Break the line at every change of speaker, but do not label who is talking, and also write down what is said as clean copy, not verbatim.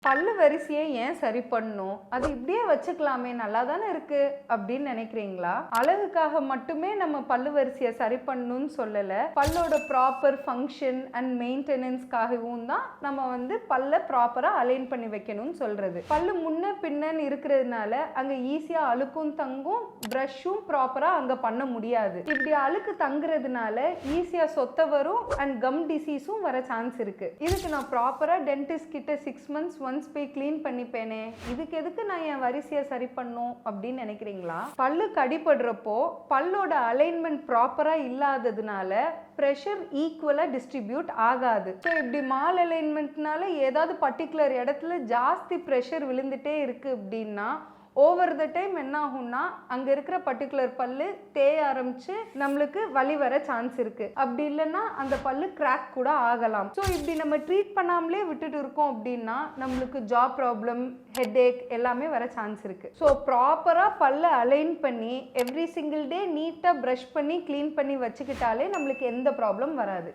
பல்லு வரிசையை ஏன் சரி பண்ணணும்? அது இப்படியே வச்சுக்கலாமே, நல்லா தானே இருக்கு அப்படின்னு நினைக்கிறீங்களா? அழகுக்காக மட்டுமே நம்ம பல்லு வரிசையை சரி பண்ணணும்னு சொல்லல. பல்லோட ப்ராப்பர் ஃபங்க்ஷன் அண்ட் மெயின்டெனன்ஸ்க்காகவும் தான் நம்ம பல்ல ப்ராப்பரா அலைன் பண்ணி வைக்கணும்னு சொல்றது. பல்லு முன்ன பின்னன்னு இருக்கிறதுனால அங்க ஈஸியா அழுக்கும் தங்கும், பிரஷும் ப்ராப்பரா அங்க பண்ண முடியாது. இப்படி அழுக்கு தங்குறதுனால ஈஸியா சொத்த வரும் அண்ட் கம் டிசீஸும் வர சான்ஸ் இருக்கு. இதுக்கு நான் ப்ராப்பரா டென்டிஸ்ட் கிட்ட 6 months ஒன்ஸ் போய் க்ளீன் பண்ணிப்பேனே, இதுக்கு எதுக்கு நான் என் வரிசையை சரி பண்ணும் அப்படின்னு நினைக்கிறீங்களா? பல்லு கடிபடுறப்போ பல்லோட அலைன்மெண்ட் ப்ராப்பரா இல்லாததுனால ப்ரெஷர் ஈக்குவலா டிஸ்ட்ரிபியூட் ஆகாது. ஸோ இப்படி மால் அலைன்மெண்ட்னால ஏதாவது பர்டிகுலர் இடத்துல ஜாஸ்தி ப்ரெஷர் விழுந்துட்டே இருக்கு அப்படின்னா ஓவர் த டைம் என்ன ஆகும்னா அங்க இருக்கிற பர்டிகுலர் பல்லு தேய ஆரம்பிச்சு நம்மளுக்கு வலி வர சான்ஸ் இருக்கு. அப்படி இல்லைன்னா அந்த பல்லு கிராக் கூட ஆகலாம். ஸோ இப்படி நம்ம ட்ரீட் பண்ணாமலே விட்டுட்டு இருக்கோம் அப்படின்னா நம்மளுக்கு ஜா ப்ராப்ளம், ஹெட்ஏக் எல்லாமே வர சான்ஸ் இருக்கு. ஸோ ப்ராப்பரா பல்ல அலைன் பண்ணி எவ்ரி சிங்கிள் டே நீட்டா ப்ரஷ் பண்ணி க்ளீன் பண்ணி வச்சுக்கிட்டாலே நம்மளுக்கு எந்த ப்ராப்ளம் வராது.